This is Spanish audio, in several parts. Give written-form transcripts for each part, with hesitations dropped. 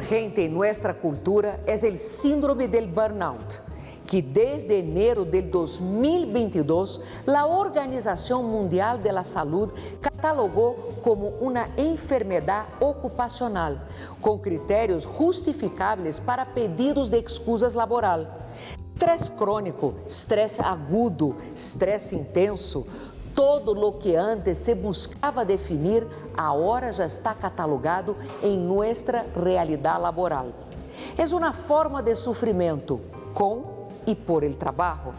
urgente en nuestra cultura es el síndrome del burnout, que desde enero del 2022 la Organización Mundial de la Salud catalogó como una enfermedad ocupacional, con criterios justificables para pedidos de excusas laboral. Estresse crônico, estresse agudo, estresse intenso, todo lo que antes se buscava definir, agora já está catalogado em nossa realidade laboral. É uma forma de sofrimento com e por el trabajo.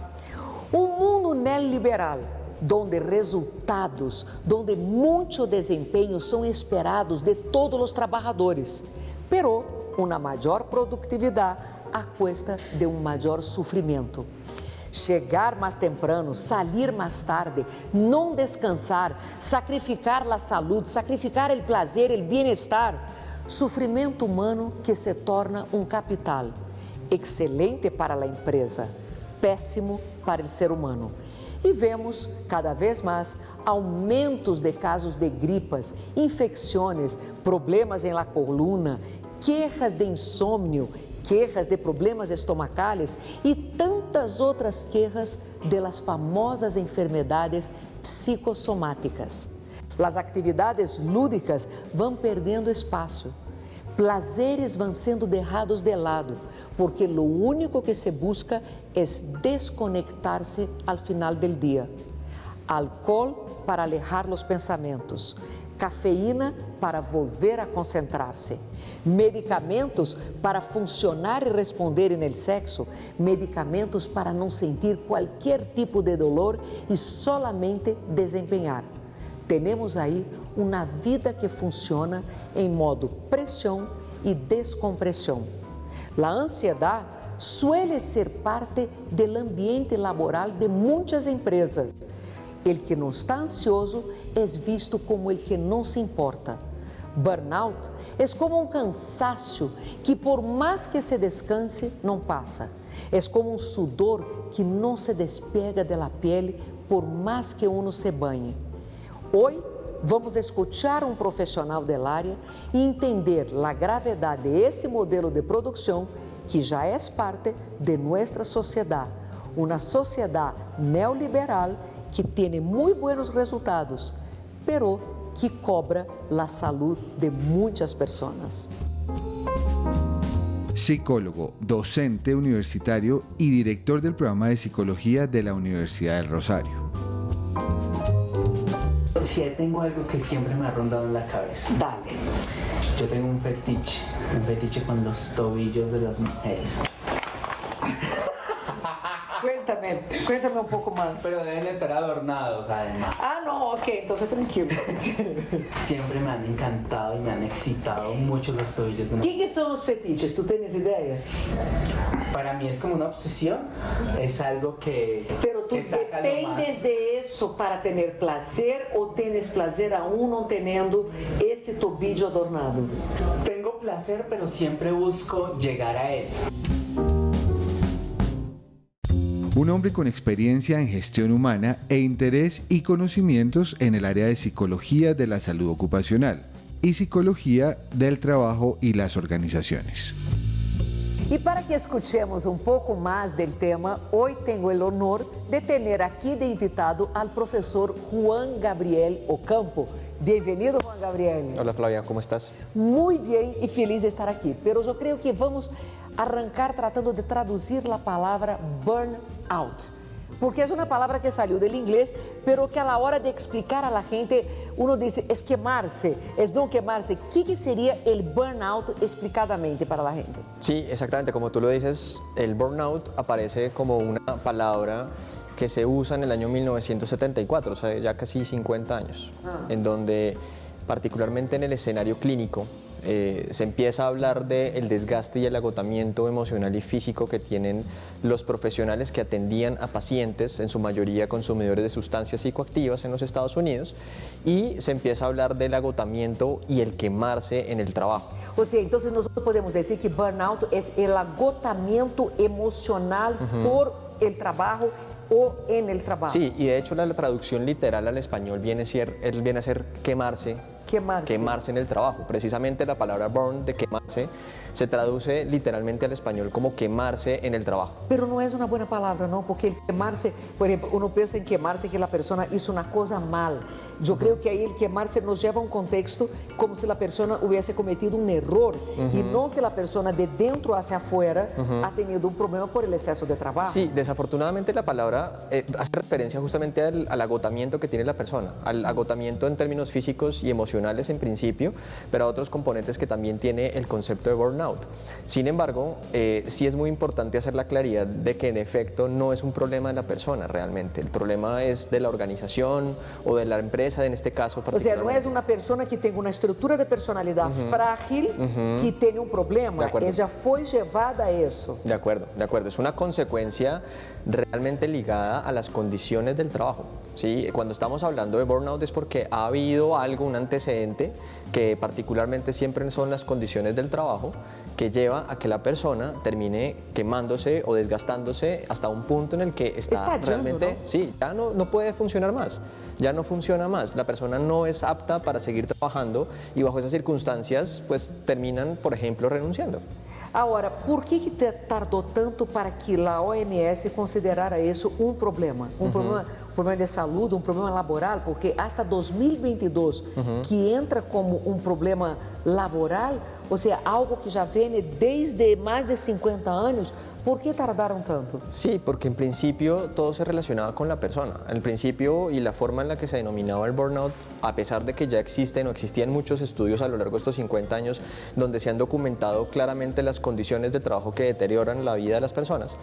Um mundo neoliberal, donde resultados, donde muito desempenho são esperados de todos os trabalhadores, pero uma maior produtividade a cuesta de um maior sofrimento. Chegar mais temprano, sair mais tarde, não descansar, sacrificar a saúde, sacrificar o prazer, o bem-estar. Sofrimento humano que se torna um capital. Excelente para a empresa, péssimo para o ser humano. E vemos cada vez mais aumentos de casos de gripas, infecções, problemas em la coluna, queixas de insônia, queixas de problemas estomacales e tantas outras queixas de las famosas enfermedades psicossomáticas. As atividades lúdicas vão perdendo espaço. Plazeres vão sendo deixados de lado, porque lo único que se busca é desconectar-se al final del dia. Alcohol para alejar os pensamentos, cafeína para volver a concentrar-se, medicamentos para funcionar e responder no sexo, medicamentos para não sentir qualquer tipo de dolor e solamente desempenhar. Temos aí uma vida que funciona em modo pressão e descompressão. A ansiedade suele ser parte do ambiente laboral de muitas empresas. El que não está ansioso é visto como el que não se importa. Burnout é como um cansaço que por mais que se descanse, não passa. É como um sudor que não se despega da pele por mais que uno se banhe. Hoje vamos escutar um profissional da área e entender a gravidade desse modelo de produção que já é parte de nossa sociedade, uma sociedade neoliberal que tem muito bons resultados, pero que cobra a saúde de muitas pessoas. Psicólogo, docente universitario y director del programa de psicología de la Universidad del Rosario. Sí, tengo algo que siempre me ha rondado en la cabeza. Dale. Yo tengo un fetiche con los tobillos de las mujeres. Cuéntame un poco más. Pero deben estar adornados además. Ah, no, ok, entonces tranquilo. Siempre me han encantado y me han excitado mucho los tobillos de una... ¿Qué son los fetiches? ¿Tú tienes idea? Para mí es como una obsesión, es algo que... Pero tú que saca lo dependes más. de eso para tener placer o tienes placer aún no teniendo ese tobillo adornado? Tengo placer, pero siempre busco llegar a él. Un hombre con experiencia en gestión humana e interés y conocimientos en el área de psicología de la salud ocupacional y psicología del trabajo y las organizaciones. E para que escutemos um pouco mais do tema, hoje tenho o honor de ter aqui de invitado ao professor Juan Gabriel Ocampo. Bem-vindo, Juan Gabriel. Hola Flavia, ¿cómo estás? Muito bem e feliz de estar aqui. Pero eu creio que vamos arrancar tratando de traduzir a palavra burnout. Porque é uma palavra que saiu do inglês, pero que a la hora de explicar a la gente, uno dice, es quemarse, es no quemarse. ¿Qué sería el burnout explicadamente para la gente? Sí, exactamente, como tú lo dices, el burnout aparece como una palabra que se usa en el año 1974, o sea, ya casi 50 años, en donde particularmente en el escenario clínico se empieza a hablar del desgaste y el agotamiento emocional y físico que tienen los profesionales que atendían a pacientes, en su mayoría consumidores de sustancias psicoactivas en los Estados Unidos, y se empieza a hablar del agotamiento y el quemarse en el trabajo. O sea, entonces nosotros podemos decir que burnout es el agotamiento emocional por el trabajo o en el trabajo. Sí, y de hecho la traducción literal al español viene a ser quemarse. Quemarse en el trabajo. Precisamente la palabra burn, de quemarse, Se traduce literalmente al español como quemarse en el trabajo. Pero não é uma boa palavra, não, porque el quemarse, por exemplo, uno pensa em quemarse que a pessoa hizo uma coisa mal. Eu creio que aí el quemarse nos leva a um contexto como se a pessoa hubiese cometido um erro e não que a pessoa de dentro hacia afuera ha tenido um problema por el exceso de trabajo. Sí, desafortunadamente la palabra hace referencia justamente al agotamiento que tiene la persona, al agotamiento en términos físicos y emocionales en principio, pero a otros componentes que también tiene el concepto de burnout. Sin embargo, sí es muy importante hacer la claridad de que en efecto no es un problema de la persona realmente, el problema es de la organización o de la empresa en este caso Ou seja, não é particularmente. uma pessoa que tem uma estrutura de personalidade frágil que tem um problema, De acordo. ela já foi levada a isso. De acuerdo, de acuerdo. Es una consecuencia realmente ligada a las condiciones del trabajo. ¿Sí? Cuando estamos hablando de burnout es porque ha habido algo, un antecedente, que particularmente siempre son las condiciones del trabajo, que lleva a que la persona termine quemándose o desgastándose hasta un punto en el que está Estallando, realmente, ¿no? sí, ya no puede funcionar más, ya no funciona más. La persona no es apta para seguir trabajando y bajo esas circunstancias pues terminan, por ejemplo, renunciando. Agora, por que tardou tanto para que a OMS considerara isso um problema? Um problema de saúde, um problema laboral? Porque hasta 2022, que entra como um problema laboral, ou seja, algo que já vem desde mais de 50 anos, ¿por qué tardaron tanto? Sí, porque en principio todo se relacionaba con la persona. En el principio y la forma en la que se denominaba el burnout, a pesar de que ya existen o existían muchos estudios a lo largo de estos 50 años donde se han documentado claramente las condiciones de trabajo que deterioran la vida de las personas,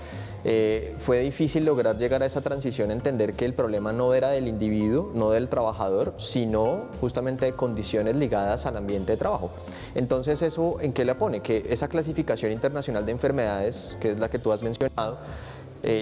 fue difícil lograr llegar a esa transición, entender que el problema no era del individuo, no del trabajador, sino justamente de condiciones ligadas al ambiente de trabajo. Entonces, ¿eso en qué le pone? Que esa clasificación internacional de enfermedades, que es la que tú has mencionado,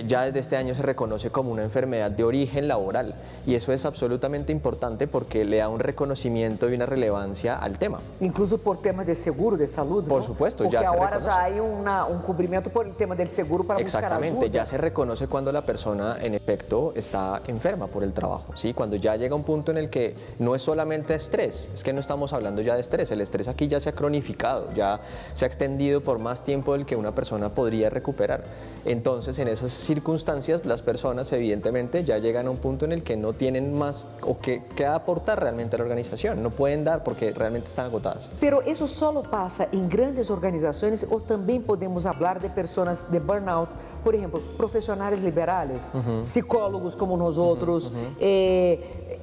ya desde este año se reconoce como una enfermedad de origen laboral y eso es absolutamente importante porque le da un reconocimiento y una relevancia al tema. Incluso por temas de seguro de salud, Por ¿no? supuesto, porque ya se ahora reconoce. ya hay un cubrimiento por el tema del seguro para buscar Exactamente, ayuda. ya se reconoce cuando la persona en efecto está enferma por el trabajo, ¿sí? Cuando ya llega un punto en el que no es solamente estrés, es que no estamos hablando ya de estrés, el estrés aquí ya se ha cronificado, ya se ha extendido por más tiempo del que una persona podría recuperar. Entonces, en esas circunstancias, las personas evidentemente ya llegan a un punto en el que no tienen más o que aportar realmente a la organización, no pueden dar porque realmente están agotadas. Pero eso solo pasa en grandes organizaciones o también podemos hablar de personas de burnout, por ejemplo, profesionales liberales, psicólogos como nosotros,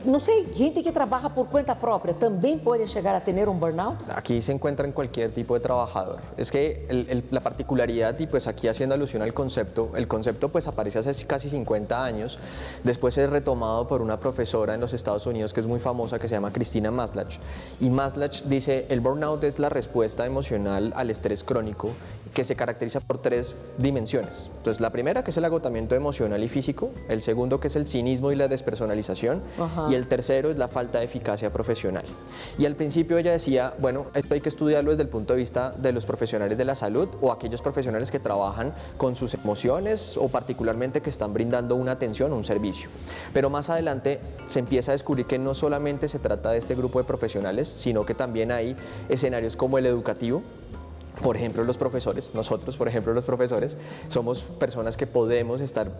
no sé, gente que trabaja por cuenta propia, ¿también puede llegar a tener un burnout? Aquí se encuentra en cualquier tipo de trabajador. Es que la particularidad, y pues aquí haciendo alusión al concepto, el concepto pues aparece hace casi 50 años, después es retomado por una profesora en los Estados Unidos que es muy famosa que se llama Christina Maslach. Y Maslach dice, el burnout es la respuesta emocional al estrés crónico que se caracteriza por 3 dimensiones. Entonces la primera que es el agotamiento emocional y físico, el segundo que es el cinismo y la despersonalización, y el tercero es la falta de eficacia profesional. Y al principio ella decía, bueno, esto hay que estudiarlo desde el punto de vista de los profesionales de la salud o aquellos profesionales que trabajan con sus emociones o particularmente que están brindando una atención o un servicio. Pero más adelante se empieza a descubrir que no solamente se trata de este grupo de profesionales, sino que también hay escenarios como el educativo. Por ejemplo, los profesores, nosotros, por ejemplo, los profesores, somos personas que podemos estar,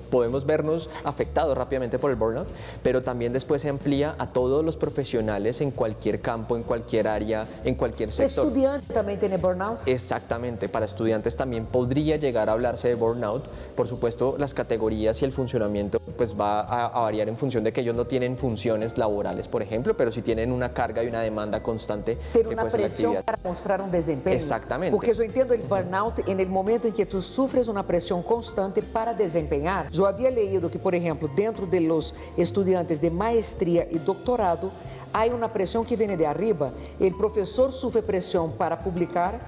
podemos vernos afectados rápidamente por el burnout, pero también después se amplía a todos los profesionales en cualquier campo, en cualquier área, en cualquier sector. ¿Estudiante también tiene burnout? Exactamente, para estudiantes también podría llegar a hablarse de burnout. Por supuesto, las categorías y el funcionamiento pues va a variar en función de que ellos no tienen funciones laborales, por ejemplo, pero sí tienen una carga y una demanda constante. Ter que una puede ser la presión actividad. para mostrar un desempeño. Exactamente. Porque yo entiendo el burnout en el momento en que tú sufres una presión constante para desempeñar. Yo había leído que, por ejemplo, dentro de los estudiantes de maestría y doctorado, hay una presión que viene de arriba. El profesor sufre presión para publicar,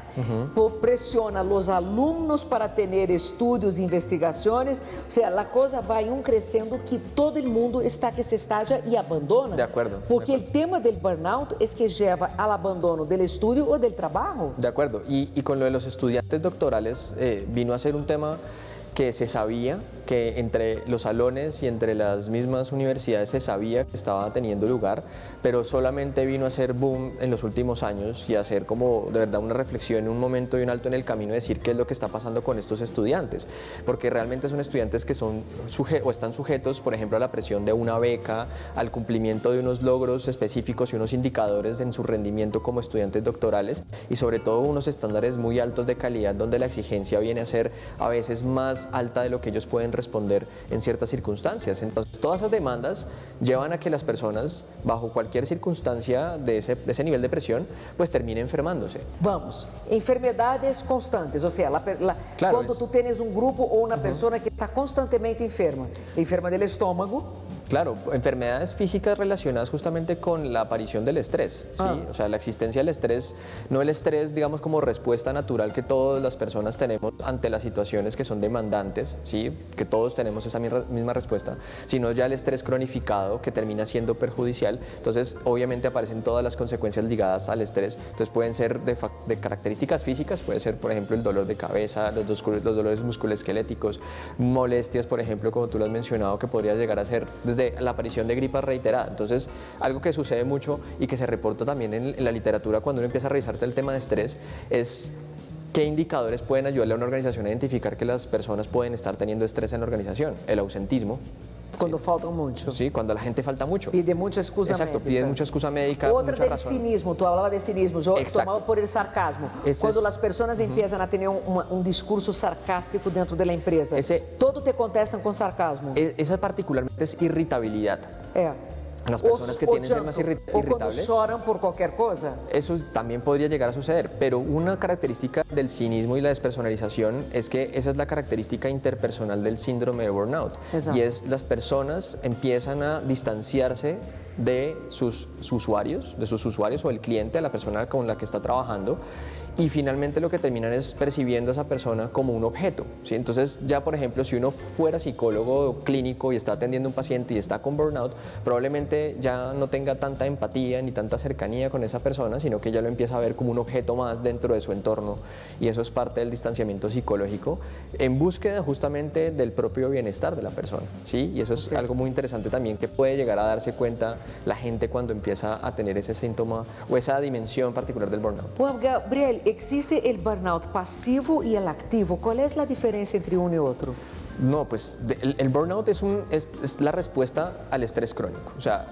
presiona a los alumnos para tener estudios e investigaciones. O sea, la cosa va creciendo que todo el mundo está que se estalla y abandona. De acuerdo. Porque el tema del burnout es que lleva al abandono del estudio o del trabajo. De acuerdo, y con lo de los estudiantes doctorales vino a ser un tema que se sabía que entre los salones y entre las mismas universidades se sabía que estaba teniendo lugar, pero solamente vino a ser boom en los últimos años y a ser como de verdad una reflexión, un momento y un alto en el camino de decir qué es lo que está pasando con estos estudiantes, porque realmente son estudiantes que son o están sujetos, por ejemplo, a la presión de una beca, al cumplimiento de unos logros específicos y unos indicadores en su rendimiento como estudiantes doctorales y sobre todo unos estándares muy altos de calidad donde la exigencia viene a ser a veces más alta de lo que ellos pueden responder en ciertas circunstancias. Entonces, todas esas demandas llevan a que las personas, bajo cualquier circunstancia de ese nivel de presión, pues terminen enfermándose. Vamos, enfermedades constantes, o sea, Claro, quando tú tienes un grupo o una persona que está constantemente enferma del estómago. Claro, enfermedades físicas relacionadas justamente con la aparición del estrés, ¿sí? O sea, la existencia del estrés, no el estrés, digamos, como respuesta natural que todas las personas tenemos ante las situaciones que son demandantes, ¿sí? Que todos tenemos esa misma respuesta, sino ya el estrés cronificado que termina siendo perjudicial. Entonces, obviamente aparecen todas las consecuencias ligadas al estrés. Entonces, pueden ser de características físicas, puede ser, por ejemplo, el dolor de cabeza, los dolores musculoesqueléticos, molestias, por ejemplo, como tú lo has mencionado, que podría llegar a ser desde la aparición de gripas reiterada. Entonces, algo que sucede mucho y que se reporta también en la literatura cuando uno empieza a revisar el tema de estrés es qué indicadores pueden ayudarle a una organización a identificar que las personas pueden estar teniendo estrés en la organización. El ausentismo. Cuando faltan mucho. Sí, cuando la gente falta mucho. Pide mucha excusa médica. Exacto, piden mucha excusa médica. Outra mucha del razón. cinismo, tú hablabas de cinismo, yo Exacto. tomaba por el sarcasmo. Cuando las personas empiezan a tener un discurso sarcástico dentro de la empresa, todo te contestan con sarcasmo. Esa particularmente es irritabilidad. Las personas que tienen ser más O quando irritables. choram por qualquer cosa. Eso también podría llegar a suceder, pero una característica del cinismo y la despersonalización es que esa es la característica interpersonal del síndrome de burnout. Exacto. Y es las personas empiezan a distanciarse de sus usuarios o el cliente, la persona con la que está trabajando, y finalmente lo que terminan es percibiendo a esa persona como un objeto, ¿sí? Entonces ya, por ejemplo, si uno fuera psicólogo clínico y está atendiendo a un paciente y está con burnout, probablemente ya no tenga tanta empatía ni tanta cercanía con esa persona, sino que ya lo empieza a ver como un objeto más dentro de su entorno, y eso es parte del distanciamiento psicológico en búsqueda justamente del propio bienestar de la persona, ¿sí? Y eso es algo muy interesante también que puede llegar a darse cuenta la gente cuando empieza a tener ese síntoma o esa dimensión particular del burnout. Juan Gabriel, existe el burnout pasivo y el activo. ¿Cuál es la diferencia entre uno y otro? No, pues el burnout es la respuesta al estrés crónico. O sea,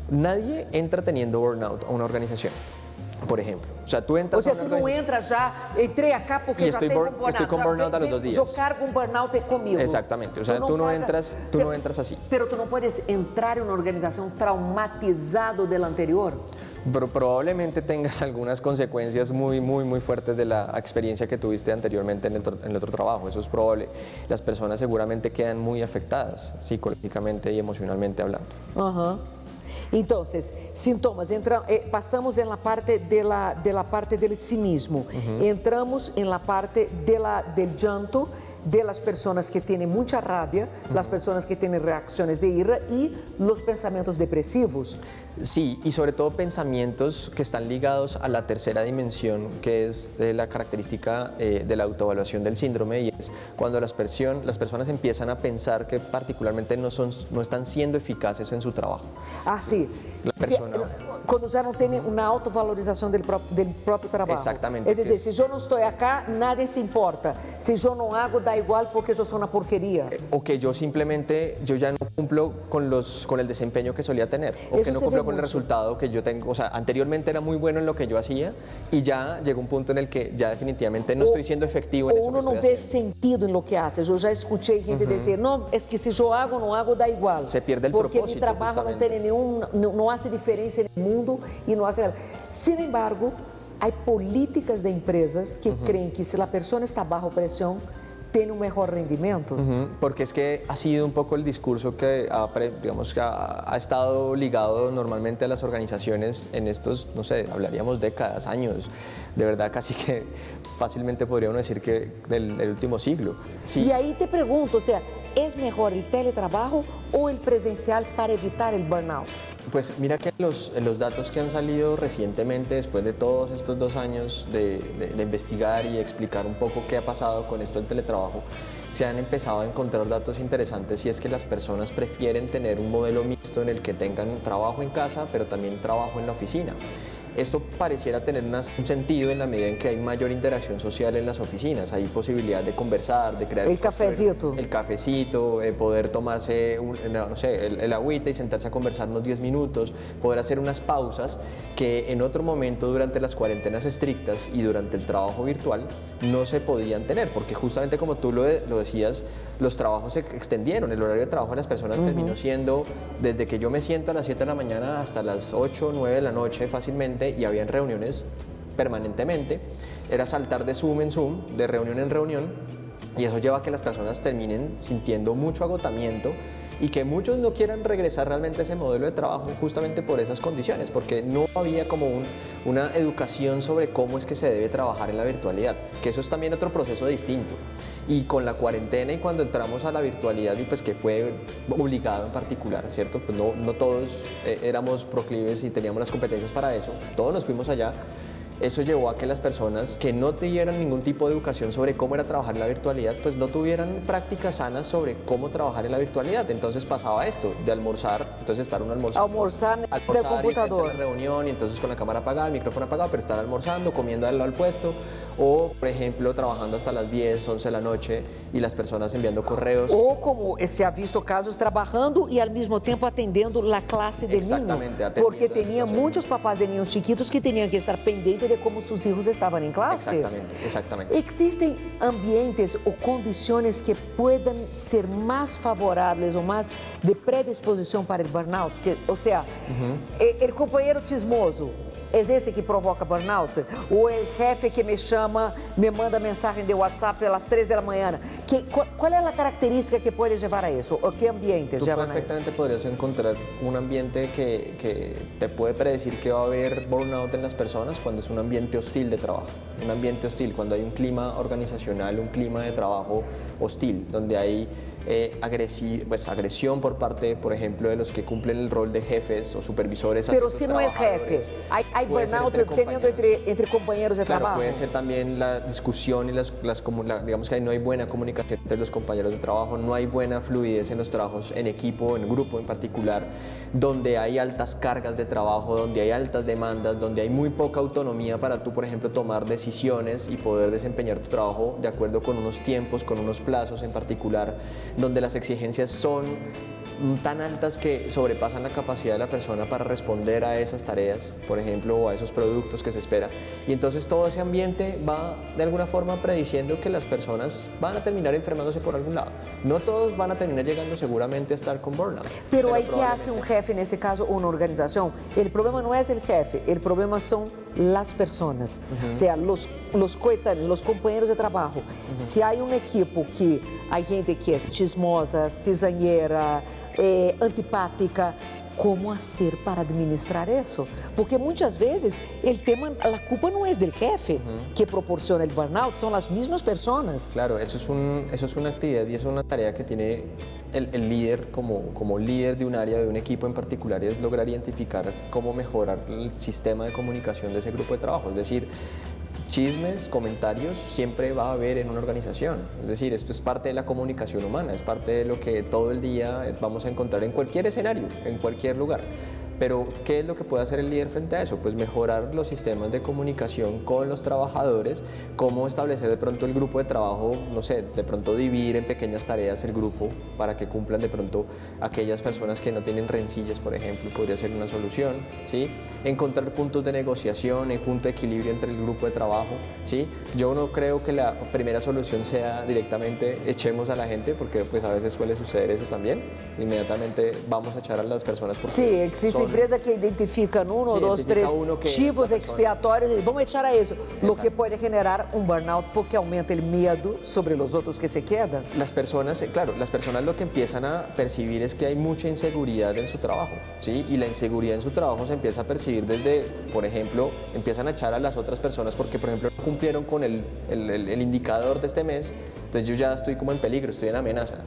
nadie entra teniendo burnout a una organización, por ejemplo. O sea, tú entras O sea, a una tú no organización. entras ya, entrei acá porque Y já tengo un burnout. estoy con burnout a los 2 días. Yo cargo un burnout conmigo. Exactamente, o sea, tú no entras así. Pero tú no puedes entrar en una organización traumatizado del anterior. Pero probablemente tengas algunas consecuencias muy fuertes de la experiencia que tuviste anteriormente en el otro trabajo. Eso es probable. Las personas seguramente quedan muy afectadas psicológicamente y emocionalmente hablando. Ajá. Entonces, sintomas, pasamos en la parte de la parte del cinismo, entramos en la parte del llanto, de las personas que tienen mucha rabia, las personas que tienen reacciones de ira y los pensamientos depresivos. Sí, y sobre todo pensamientos que están ligados a la tercera dimensión, que es la característica de la autoevaluación del síndrome, y es cuando las personas empiezan a pensar que particularmente no están siendo eficaces en su trabajo. Ah, sí. La persona... Cuando ya no tienen una autovalorización del propio trabajo. Exactamente. Es decir, si yo no estoy acá, nadie se importa. Si yo no hago, da igual porque yo soy una porquería. O que yo ya no cumplo con el desempeño que solía tener, o Eso que no se cumplo ve con el mucho. resultado que yo tengo. O sea, anteriormente era muy bueno en lo que yo hacía y ya llegó un punto en el que ya definitivamente no estoy siendo efectivo en eso. Uno que no estoy ve haciendo. sentido en lo que hace. Yo ya escuché gente decir, no, es que si yo hago, no hago, da igual. Se pierde el porque propósito, mi trabajo no justamente. tiene no hace diferencia en el mundo y no hace nada. Sin embargo, hay políticas de empresas que creen que si la persona está bajo presión, tiene un mejor rendimiento. Porque es que ha sido un poco el discurso que ha estado ligado normalmente a las organizaciones en estos, no sé, hablaríamos décadas, años, de verdad casi que fácilmente podría uno decir que del último siglo. Sí. Y ahí te pregunto, o sea, ¿es mejor el teletrabajo o el presencial para evitar el burnout? Pues mira que en los datos que han salido recientemente, después de todos estos 2 años de investigar y explicar un poco qué ha pasado con esto del teletrabajo, se han empezado a encontrar datos interesantes y es que las personas prefieren tener un modelo mixto en el que tengan trabajo en casa, pero también trabajo en la oficina. Esto pareciera tener un sentido en la medida en que hay mayor interacción social en las oficinas, hay posibilidad de conversar, de crear... El cafecito. El cafecito, poder tomarse, no sé, el agüita y sentarse a conversar unos 10 minutos, poder hacer unas pausas que en otro momento durante las cuarentenas estrictas y durante el trabajo virtual no se podían tener, porque justamente como tú lo decías, los trabajos se extendieron, el horario de trabajo de las personas terminó siendo desde que yo me siento a las 7 de la mañana hasta las 8 o 9 de la noche fácilmente y habían reuniones permanentemente, era saltar de Zoom en Zoom, de reunión en reunión y eso lleva a que las personas terminen sintiendo mucho agotamiento y que muchos no quieran regresar realmente a ese modelo de trabajo justamente por esas condiciones, porque no había como una educación sobre cómo es que se debe trabajar en la virtualidad, que eso es también otro proceso distinto. Y con la cuarentena y cuando entramos a la virtualidad y pues que fue obligado en particular, ¿cierto? Pues no todos éramos proclives y teníamos las competencias para eso, todos nos fuimos allá. Eso llevó a que las personas que no tuvieran ningún tipo de educación sobre cómo era trabajar en la virtualidad, pues no tuvieran prácticas sanas sobre cómo trabajar en la virtualidad. Entonces pasaba esto, de almorzar, entonces estar uno almorzando. Almorzar del computador. Y la reunión y entonces con la cámara apagada, el micrófono apagado, pero estar almorzando, comiendo al lado del puesto. O, por ejemplo, trabajando hasta las 10, 11 de la noche y las personas enviando correos. Ou como se ha visto casos trabalhando e ao mesmo tempo atendendo a classe de Exactamente, niño, porque atendiendo tinha a muitos papás de niños chiquitos que tinham que estar pendentes de como seus filhos estavam em classe. Exactamente. Existem ambientes ou condições que podem ser mais favoráveis ou mais de predisposição para o burnout? Ou seja, o companheiro chismoso, é esse que provoca burnout? Ou o chefe que me chama, me manda mensagem de WhatsApp às 3 da manhã? Qual é a característica que pode levar a isso? Ou que ambientes levam a isso? Perfectamente podrías encontrar un ambiente que te puede predecir que va a haber burnout en las personas cuando es un ambiente hostil de trabajo. Un ambiente hostil, cuando hay un clima organizacional, un clima de trabajo hostil, donde hay agresión por parte, por ejemplo, de los que cumplen el rol de jefes o supervisores. Pero si no es jefe, hay burnout teniendo entre compañeros de trabajo. Puede ser también la discusión y digamos que ahí no hay buena comunicación entre los compañeros de trabajo, no hay buena fluidez en los trabajos en equipo, en grupo en particular, donde hay altas cargas de trabajo, donde hay altas demandas, donde hay muy poca autonomía para tú, por ejemplo, tomar decisiones y poder desempeñar tu trabajo de acuerdo con unos tiempos, con unos plazos en particular, donde las exigencias son tan altas que sobrepasan la capacidad de la persona para responder a esas tareas, por ejemplo, o a esos productos que se espera. Y entonces todo ese ambiente va de alguna forma prediciendo que las personas van a terminar enfermándose por algún lado. No todos van a terminar llegando seguramente a estar con burnout. Pero hay que hacer un jefe en ese caso, una organización. El problema no es el jefe, el problema son las personas, o sea, los coetáneos, los compañeros de trabajo. Si hay un equipo que hay gente que es chismosa, cizañera, antipática, ¿cómo hacer para administrar eso? Porque muchas veces el tema, la culpa no es del jefe que proporciona el burnout, son las mismas personas. Claro, eso es una actividad y es una tarea que tiene el líder como líder de un área, de un equipo en particular, y es lograr identificar cómo mejorar el sistema de comunicación de ese grupo de trabajo. Es decir, chismes, comentarios siempre va a haber en una organización. Es decir, esto es parte de la comunicación humana, es parte de lo que todo el día vamos a encontrar en cualquier escenario, en cualquier lugar. Pero, ¿qué es lo que puede hacer el líder frente a eso? Pues mejorar los sistemas de comunicación con los trabajadores, cómo establecer de pronto el grupo de trabajo, no sé, de pronto dividir en pequeñas tareas el grupo para que cumplan de pronto aquellas personas que no tienen rencillas, por ejemplo, podría ser una solución, ¿sí? Encontrar puntos de negociación y punto de equilibrio entre el grupo de trabajo, ¿sí? Yo no creo que la primera solución sea directamente echemos a la gente, porque pues a veces suele suceder eso también, inmediatamente vamos a echar a las personas porque sí, existe empresa que identifica uno, dos, tres chivos expiatórios y vamos a echar a eso, lo que puede generar un burnout porque aumenta el miedo sobre los otros que se quedan. Las personas, claro, las personas lo que empiezan a percibir es que hay mucha inseguridad en su trabajo, ¿sí? Y la inseguridad en su trabajo se empieza a percibir desde, por ejemplo, empiezan a echar a las otras personas porque, por ejemplo, no cumplieron con el indicador de este mes. Entonces yo ya estoy como en peligro, estoy en amenaza.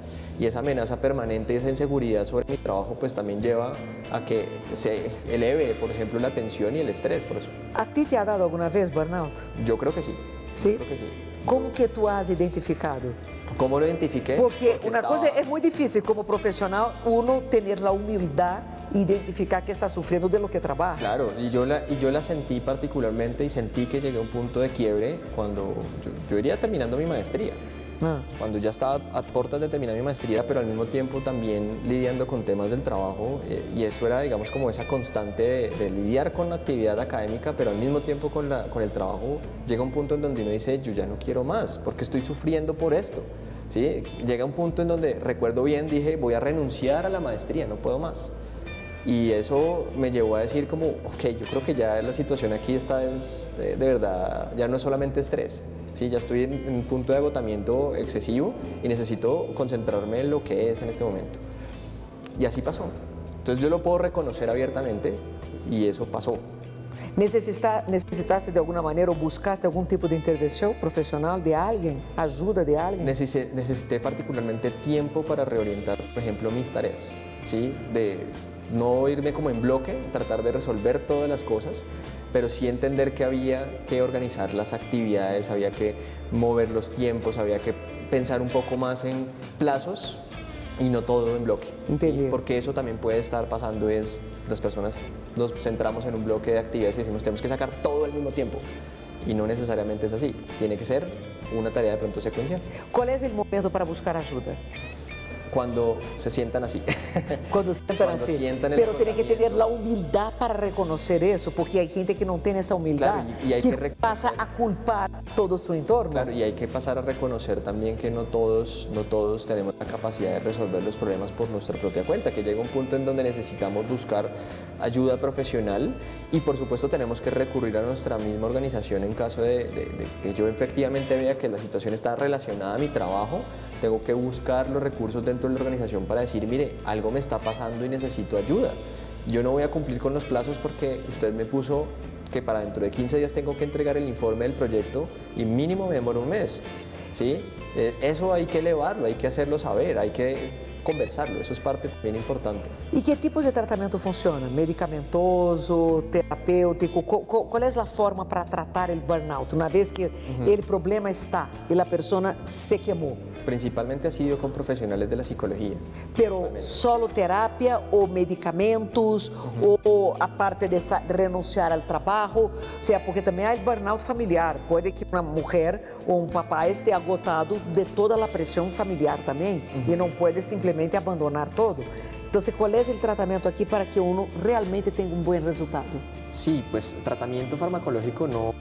Y esa amenaza permanente, esa inseguridad sobre mi trabajo, pues también lleva a que se eleve, por ejemplo, la tensión y el estrés por eso. ¿A ti te ha dado alguna vez burnout? Yo creo que sí. ¿Sí? Yo creo que sí. ¿Cómo que tú has identificado? ¿Cómo lo identifiqué? Porque Porque una estaba- cosa es muy difícil como profesional uno tener la humildad e identificar que está sufriendo de lo que trabaja. Claro, y yo la sentí particularmente y sentí que llegué a un punto de quiebre cuando yo iría terminando mi maestría. Ah. Cuando ya estaba a puertas de terminar mi maestría, pero al mismo tiempo también lidiando con temas del trabajo, y eso era, digamos, como esa constante de lidiar con la actividad académica, pero al mismo tiempo con el trabajo, llega un punto en donde uno dice, yo ya no quiero más, porque estoy sufriendo por esto. ¿Sí? Llega un punto en donde, recuerdo bien, dije, voy a renunciar a la maestría, no puedo más. Y eso me llevó a decir como, ok, yo creo que ya la situación aquí está es de verdad, ya no es solamente estrés. Sí, ya estoy en un punto de agotamiento excesivo y necesito concentrarme en lo que es en este momento. Y así pasó. Entonces yo lo puedo reconocer abiertamente y eso pasó. ¿Necesitaste de alguna manera o buscaste algún tipo de intervención profesional de alguien, ayuda de alguien? Necesité particularmente tiempo para reorientar, por ejemplo, mis tareas, ¿sí? De no irme como en bloque, tratar de resolver todas las cosas, pero sí entender que había que organizar las actividades, había que mover los tiempos, había que pensar un poco más en plazos y no todo en bloque. Entendido. ¿Sí? Porque eso también puede estar pasando, es las personas nos centramos en un bloque de actividades y decimos tenemos que sacar todo al mismo tiempo y no necesariamente es así, tiene que ser una tarea de pronto secuencial. ¿Cuál es el momento para buscar ayuda? Cuando se sientan así. Cuando sientan Cuando así. sientan el Pero tiene que agotamiento. tener la humildad para reconocer eso, porque hay gente que no tiene esa humildad, Claro, y hay que reconocer- pasa a culpar todo su entorno. Claro, y hay que pasar a reconocer también que no todos tenemos la capacidad de resolver los problemas por nuestra propia cuenta, que llega un punto en donde necesitamos buscar ayuda profesional y por supuesto tenemos que recurrir a nuestra misma organización en caso de que yo efectivamente vea que la situación está relacionada a mi trabajo. Tengo que buscar los recursos dentro de la organización para decir, mire, algo me está pasando y necesito ayuda. Yo no voy a cumplir con los plazos porque usted me puso que para dentro de 15 días tengo que entregar el informe del proyecto y mínimo me demora un mes. ¿Sí? Eso hay que elevarlo, hay que hacerlo saber, hay que conversarlo, eso es parte también importante. ¿Y qué tipos de tratamiento funcionan? ¿Medicamentoso, terapéutico? ¿Cuál es la forma para tratar el burnout? Una vez que el problema está y la persona se quemó. Principalmente ha sido con profesionales de la psicología. Pero solo terapia o medicamentos o aparte de renunciar al trabajo, o sea, porque también hay burnout familiar. Puede que una mujer o un papá esté agotado de toda la presión familiar también y no puede simplemente abandonar todo. Entonces, ¿cuál es el tratamiento aquí para que uno realmente tenga un buen resultado? Sí, pues tratamiento farmacológico no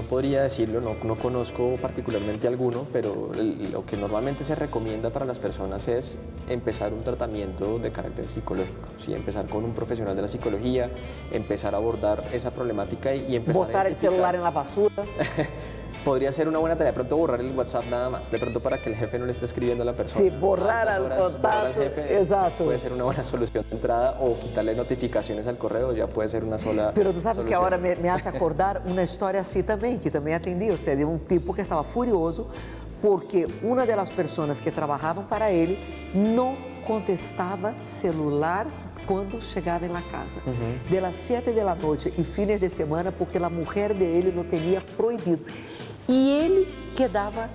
podría decirlo, no conozco particularmente alguno, pero lo que normalmente se recomienda para las personas es empezar un tratamiento de carácter psicológico, ¿sí? Empezar con un profesional de la psicología, empezar a abordar esa problemática y empezar a Botar el identificar- celular en la basura. Podría ser una buena tarea, de pronto borrar el WhatsApp nada más, de pronto para que el jefe no le esté escribiendo a la persona. Sí, borrar Tantas al horas, borrar al contacto, jefe exacto. puede ser una buena solución de entrada o quitarle notificaciones al correo, ya puede ser una sola Pero tú sabes que solución. ahora me hace acordar una historia así también, que también atendí, o sea, de un tipo que estaba furioso porque una de las personas que trabajaban para él no contestaba celular quando chegava na casa. De las 7 de la noche y fines de semana, porque a mulher de ele lo tenía proibido. E ele quedava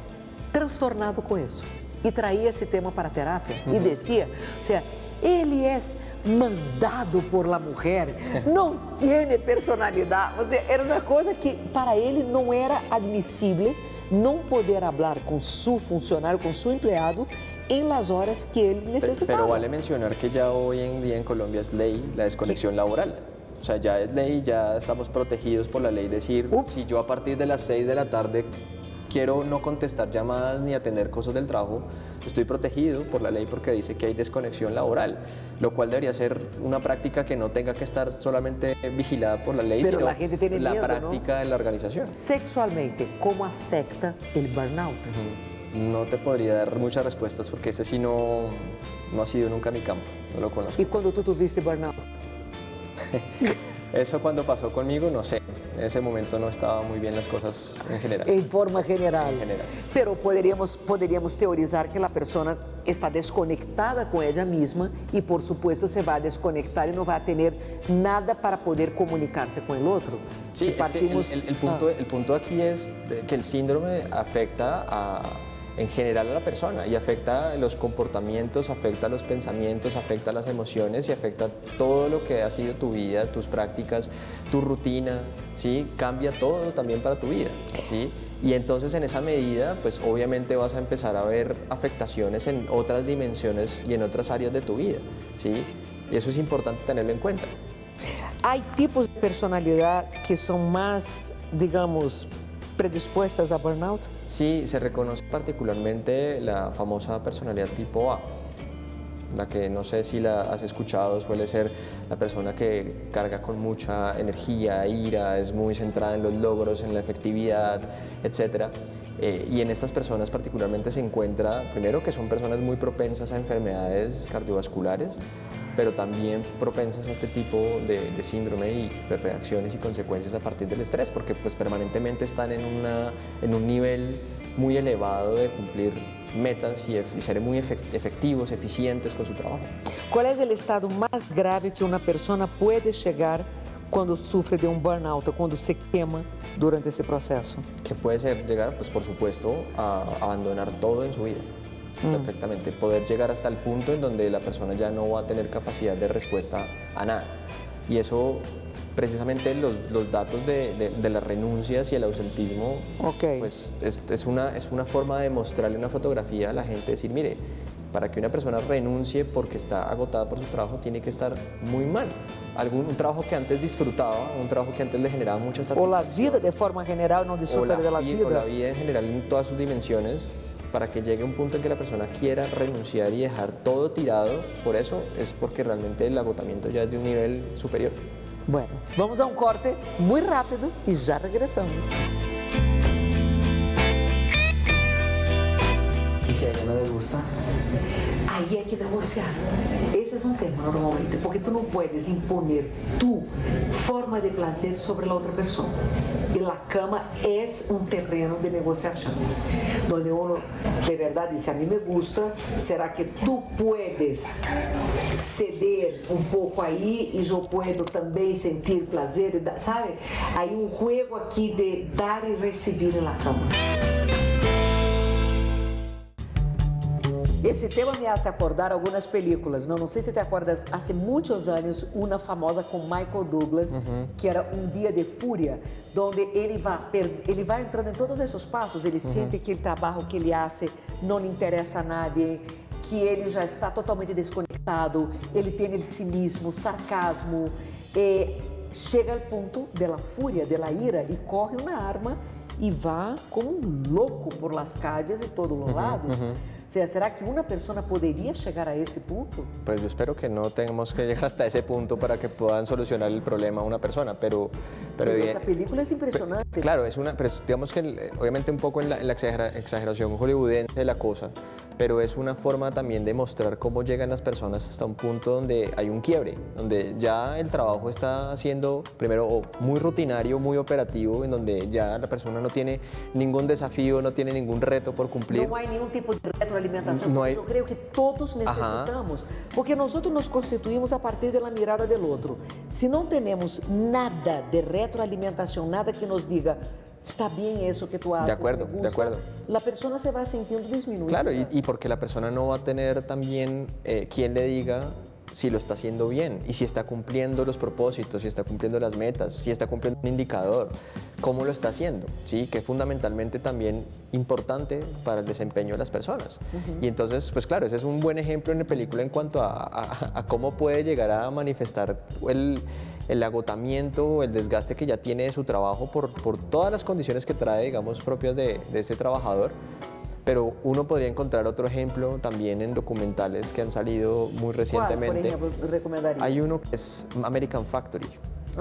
transtornado com isso. E traía esse tema para a terapia e dizia, ou seja, ele é mandado por la mujer, não tem personalidade. Ou seja, era uma coisa que para ele não era admissível não poder falar com seu funcionário, com seu empleado, en las horas que él necesitaba. Pero vale mencionar que ya hoy en día en Colombia es ley la desconexión laboral. O sea, ya es ley, ya estamos protegidos por la ley. Decir, Ups. si yo a partir de las 6 de la tarde quiero no contestar llamadas ni atender cosas del trabajo, estoy protegido por la ley porque dice que hay desconexión laboral, lo cual debería ser una práctica que no tenga que estar solamente vigilada por la ley, Pero sino la gente tiene la miedo, ¿no? práctica de la organización. Sexualmente, ¿cómo afecta el burnout? No te podría dar muchas respuestas porque ese sí no ha sido nunca mi campo, no lo conozco. ¿Y cuando tú tuviste burnout? Eso cuando pasó conmigo, no sé. En ese momento no estaban muy bien las cosas en general. En forma general. En general. Pero poderíamos teorizar que la persona está desconectada con ella misma y por supuesto se va a desconectar y no va a tener nada para poder comunicarse con el otro. Sí, Si es que partimos... el punto aquí es que el síndrome afecta en general a la persona y afecta los comportamientos, afecta los pensamientos, afecta las emociones y afecta todo lo que ha sido tu vida, tus prácticas, tu rutina, ¿sí? Cambia todo también para tu vida, ¿sí? Y entonces en esa medida, pues obviamente vas a empezar a ver afectaciones en otras dimensiones y en otras áreas de tu vida, ¿sí? Y eso es importante tenerlo en cuenta. Hay tipos de personalidad que son más, digamos, predispuestas a burnout? Sí, se reconoce particularmente la famosa personalidad tipo A, la que no sé si la has escuchado, suele ser la persona que carga con mucha energía, ira, es muy centrada en los logros, en la efectividad, etc. Y en estas personas particularmente se encuentra, primero, que son personas muy propensas a enfermedades cardiovasculares, pero también propensas a este tipo de síndrome y de reacciones y consecuencias a partir del estrés, porque pues permanentemente están en un nivel muy elevado de cumplir metas y ser muy efectivos, eficientes con su trabajo. ¿Cuál es el estado más grave que una persona puede llegar cuando sufre de un burnout o cuando se quema durante ese proceso? Que puede ser llegar, pues por supuesto, a abandonar todo en su vida. Perfectamente, poder llegar hasta el punto en donde la persona ya no va a tener capacidad de respuesta a nada. Y eso, precisamente los datos de las renuncias y el ausentismo, pues es una forma de mostrarle una fotografía a la gente, decir, mire, para que una persona renuncie porque está agotada por su trabajo, tiene que estar muy mal. Un trabajo que antes disfrutaba, un trabajo que antes le generaba mucha satisfacción. O la vida de forma general, no disfruta de la vida. O la vida en general en todas sus dimensiones, para que llegue un punto en que la persona quiera renunciar y dejar todo tirado. Por eso es porque realmente el agotamiento ya es de un nivel superior. Bueno, vamos a un corte muy rápido y ya regresamos. ¿Y si a ella no le gusta? Aí é que negociar. Esse é um tema normalmente, porque tu não puedes imponer tu forma de prazer sobre a outra pessoa. E a cama é um terreno de negociações, onde uno de verdade diz, a mim me gusta, será que tu puedes ceder um pouco aí e eu puedo também sentir prazer, sabe? Aí um jogo aqui de dar e receber na cama. Esse tema me hace acordar algumas películas. Não sei se te acordas, há muitos anos, uma famosa com Michael Douglas, que era Um Dia de Fúria, onde ele vai entrando em todos esses passos, ele sente que o trabalho que ele faz não lhe interessa a nadie, que ele já está totalmente desconectado, ele tem o cinismo, o sarcasmo, e chega ao ponto da fúria, da ira, e corre uma arma e vai como um louco por las calles e todos os lados. O sea, ¿será que una persona podría llegar a ese punto? Pues yo espero que no tengamos que llegar hasta ese punto para que puedan solucionar el problema a una persona, pero esa película es impresionante. Claro, pero digamos que obviamente un poco en la exageración hollywoodense de la cosa, pero es una forma también de mostrar cómo llegan las personas hasta un punto donde hay un quiebre, donde ya el trabajo está siendo, primero, muy rutinario, muy operativo, en donde ya la persona no tiene ningún desafío, no tiene ningún reto por cumplir. No hay ningún tipo de retroalimentación, yo creo que todos necesitamos, porque nosotros nos constituimos a partir de la mirada del otro. Si no tenemos nada de retroalimentación, nada que nos diga, está bien eso que tú haces, de acuerdo, me gusta, de acuerdo. La persona se va sintiendo disminuida. Claro, y porque la persona no va a tener también quien le diga si lo está haciendo bien y si está cumpliendo los propósitos, si está cumpliendo las metas, si está cumpliendo un indicador, cómo lo está haciendo, ¿sí? Que es fundamentalmente también importante para el desempeño de las personas. Y entonces, pues claro, ese es un buen ejemplo en la película en cuanto a cómo puede llegar a manifestar el agotamiento, el desgaste que ya tiene de su trabajo por todas las condiciones que trae, digamos, propias de ese trabajador. Pero uno podría encontrar otro ejemplo también en documentales que han salido muy recientemente. ¿Cuál, por ejemplo, recomendarías? Hay uno que es American Factory.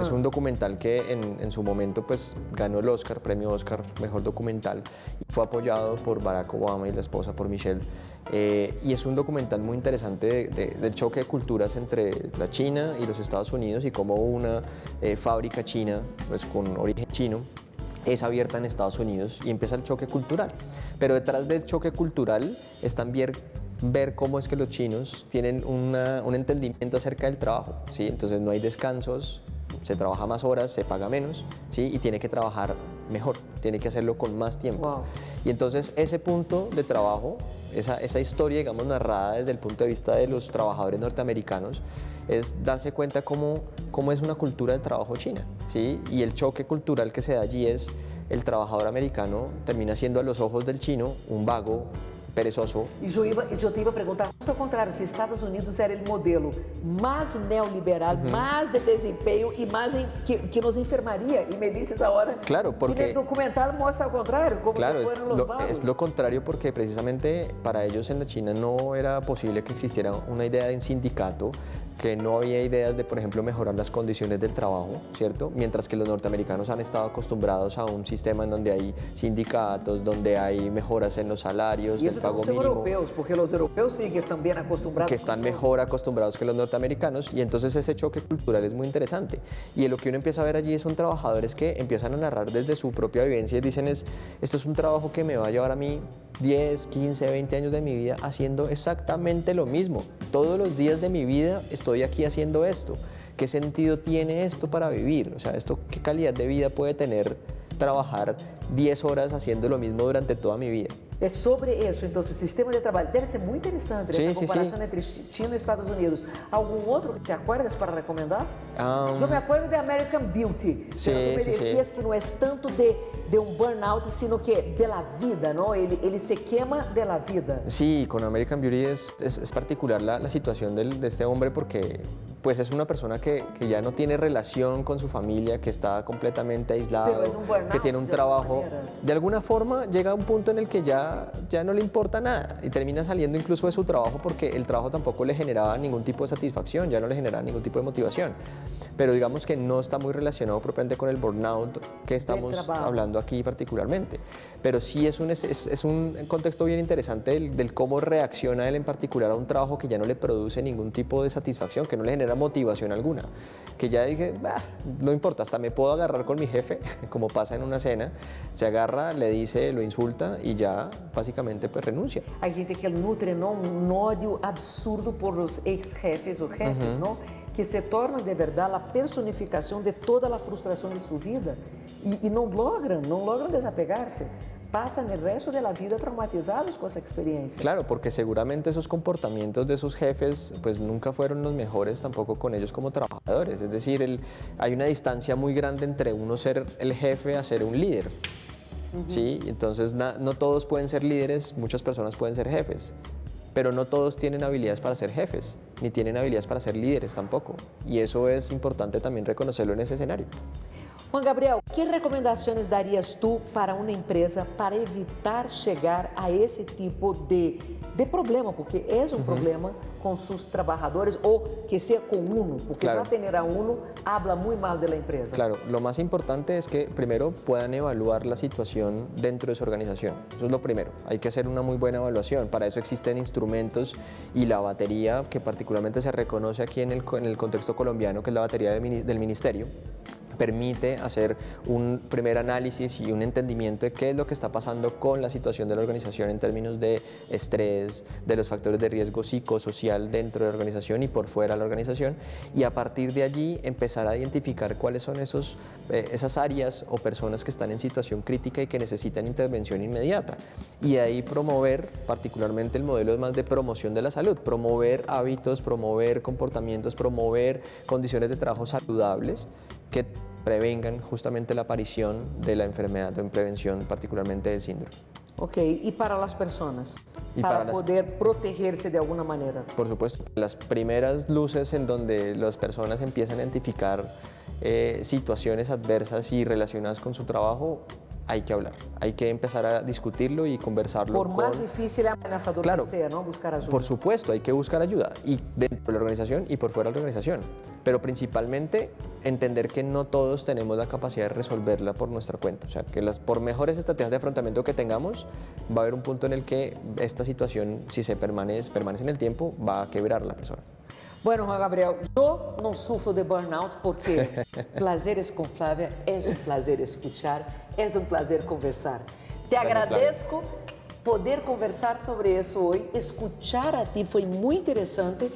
Es un documental que en su momento pues, ganó el Oscar, premio Oscar, mejor documental, y fue apoyado por Barack Obama y la esposa, por Michelle. Y es un documental muy interesante del choque de culturas entre la China y los Estados Unidos y cómo una fábrica china, pues, con origen chino, es abierta en Estados Unidos y empieza el choque cultural. Pero detrás del choque cultural es también ver cómo es que los chinos tienen un entendimiento acerca del trabajo, ¿sí? Entonces no hay descansos, Se trabaja más horas, se paga menos, ¿sí? Y tiene que trabajar mejor, tiene que hacerlo con más tiempo. Wow. Y entonces ese punto de trabajo, esa historia, digamos, narrada desde el punto de vista de los trabajadores norteamericanos, es darse cuenta cómo es una cultura del trabajo china, ¿sí? Y el choque cultural que se da allí es el trabajador americano termina siendo a los ojos del chino un vago, perezoso. E eu te iba a perguntar, ao contrário, se Estados Unidos era o modelo mais neoliberal, mais de desempenho e mais que nos enfermaria, e me dices agora Claro, porque... que el documental mostra ao contrário, como Claro, se fueron los vagos. es lo contrario porque precisamente para ellos en la China no era posible que existiera una idea de un sindicato, que no había ideas de, por ejemplo, mejorar las condiciones del trabajo, ¿cierto? Mientras que los norteamericanos han estado acostumbrados a un sistema en donde hay sindicatos, donde hay mejoras en los salarios, E del isso pago os mínimo. europeus, porque os europeus sim que estão bem acostumbrados. Que están mejor acostumbrados que los norteamericanos y entonces ese choque cultural es muy interesante. Y lo que uno empieza a ver allí son trabajadores que empiezan a narrar desde su propia vivencia y dicen esto es un trabajo que me va a llevar a mí 10, 15, 20 años de mi vida haciendo exactamente lo mismo. Todos los días de mi vida estoy aquí haciendo esto. ¿Qué sentido tiene esto para vivir? O sea, ¿qué calidad de vida puede tener trabajar 10 horas haciendo lo mismo durante toda mi vida? É sobre isso, então, o sistema de trabalho. Deve ser muito interessante Sim, essa sim, comparação sim. entre China e Estados Unidos. Algum outro que te acuerdas para recomendar? Um, Eu me acuerdo de American Beauty. Sim, Pero tú me sim, decías que não é tanto de um burnout, sino que de la vida, ¿no? Ele se quema de la vida. Sí, con American Beauty es particular la situación de este hombre porque pues es una persona que ya no tiene relación con su familia, que está completamente aislado, Pero es un burnout, que tiene un de alguna trabajo. manera. De alguna forma llega a un punto en el que ya no le importa nada y termina saliendo incluso de su trabajo porque el trabajo tampoco le generaba ningún tipo de satisfacción, ya no le generaba ningún tipo de motivación. Pero digamos que no está muy relacionado propiamente con el burnout que estamos trabajo. hablando aquí particularmente. Pero sí es un contexto bien interesante del cómo reacciona él en particular a un trabajo que ya no le produce ningún tipo de satisfacción, que no le genera motivación alguna. Que ya dije, "Bah, no importa, hasta me puedo agarrar con mi jefe", como pasa en una cena, se agarra, le dice, lo insulta y ya básicamente pues renuncia. Hay gente que nutre, ¿no? Un odio absurdo por los ex-jefes o jefes, ¿no? Que se torna de verdad la personificación de toda la frustración de su vida y no logran desapegarse. Pasan el resto de la vida traumatizados con esa experiencia. Claro, porque seguramente esos comportamientos de esos jefes pues nunca fueron los mejores tampoco con ellos como trabajadores. Es decir, hay una distancia muy grande entre uno ser el jefe a ser un líder. ¿Sí? Entonces no todos pueden ser líderes, muchas personas pueden ser jefes, pero no todos tienen habilidades para ser jefes, ni tienen habilidades para ser líderes tampoco. Y eso es importante también reconocerlo en ese escenario. Juan Gabriel, ¿qué recomendaciones darías tú para una empresa para evitar llegar a ese tipo de problema? Porque es un problema con sus trabajadores o que sea con uno, porque Claro. ya tener a uno habla muy mal de la empresa. Claro, lo más importante es que primero puedan evaluar la situación dentro de su organización. Eso es lo primero. Hay que hacer una muy buena evaluación. Para eso existen instrumentos y la batería que particularmente se reconoce aquí en el contexto colombiano, que es la batería del ministerio, permite hacer un primer análisis y un entendimiento de qué es lo que está pasando con la situación de la organización en términos de estrés, de los factores de riesgo psicosocial dentro de la organización y por fuera de la organización, y a partir de allí empezar a identificar cuáles son esas áreas o personas que están en situación crítica y que necesitan intervención inmediata. Y de ahí promover, particularmente el modelo es más de promoción de la salud, promover hábitos, promover comportamientos, promover condiciones de trabajo saludables que prevengan justamente la aparición de la enfermedad o en prevención particularmente del síndrome. Ok, y para las personas, Y para para las- poder protegerse de alguna manera. Por supuesto, las primeras luces en donde las personas empiezan a identificar situaciones adversas y relacionadas con su trabajo, hay que hablar, hay que empezar a discutirlo y conversarlo Por más con... difícil y amenazador Claro. que sea, ¿no? Buscar ayuda. Por supuesto, hay que buscar ayuda, y dentro de la organización y por fuera de la organización, pero principalmente entender que no todos tenemos la capacidad de resolverla por nuestra cuenta, o sea, que por mejores estrategias de afrontamiento que tengamos, va a haber un punto en el que esta situación, si se permanece en el tiempo, va a quebrar la persona. Bueno, Juan Gabriel, yo no sufro de burnout porque Placeres con Flávia es un placer escuchar, es un placer conversar. Te Gracias, agradezco poder conversar sobre eso hoy, escuchar a ti fue muy interesante.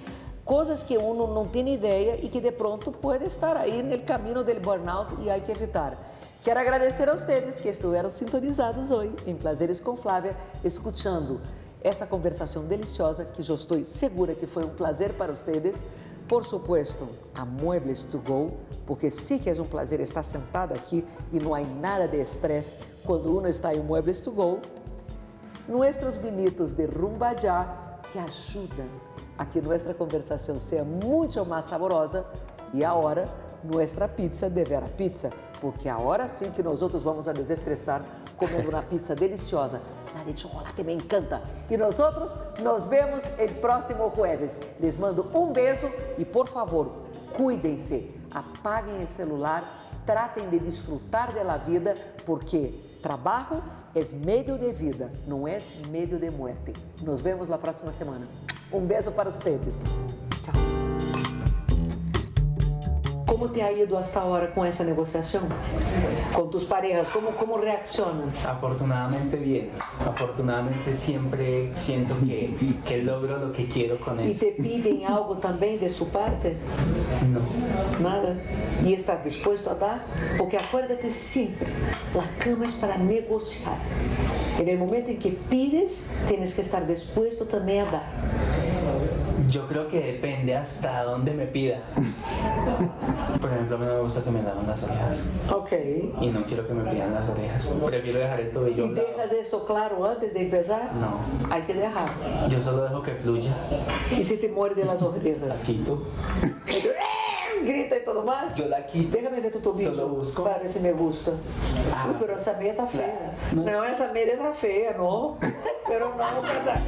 Cosas que uno no tiene idea y que de pronto puede estar ahí en el camino del burnout y hay que evitar. Quiero agradecer a ustedes que estuvieron sintonizados hoy em Plazeres com Flávia, escutando essa conversação deliciosa que eu estou segura que foi um prazer para vocês. Por supuesto, a Muebles to Go, porque sí que é um prazer estar sentado aqui e não há nada de estresse quando uno está em Muebles to Go. Nuestros vinitos de Rumbajá que ajudam a que nossa conversação seja muito mais saborosa e agora nossa pizza de Vera Pizza, porque agora sim que nós outros vamos a desestressar comendo uma pizza deliciosa. La de chocolate me encanta. E nós outros nos vemos el próximo jueves. Les mando um beijo e por favor, cuidem-se, apaguem o celular, tratem de disfrutar da vida, porque trabalho é meio de vida, não é meio de muerte. Nos vemos na próxima semana. Um beijo para vocês. Tchau. Como te ha ido hasta ahora con esa negociación? Con tus parejas, ¿cómo reaccionan? Afortunadamente bien. Afortunadamente siempre siento que logro lo que quiero con ¿Y eso. te piden algo también de su parte? No. Nada. ¿Y estás dispuesto a dar? Porque acuérdate siempre, la cama es para negociar. En el momento en que pides, tienes que estar dispuesto también a dar. Yo creo que depende hasta dónde me pida. Por ejemplo, a mí no me gusta que me laven las orejas. Ok. Y no quiero que me pidan las orejas. Prefiero dejar el tobillo. a ¿Y un lado. dejas eso claro antes de empezar? No. Hay que dejar. Yo solo dejo que fluya. ¿Y si te muerde las orejas? La quito. Grita y todo más. Yo la quito. Déjame ver tu tobillo. Solo busco. Para ver si me gusta. Ah. Uy, pero esa meia tá feia. No. Não, essa meia tá feia, não. Pero não, casar.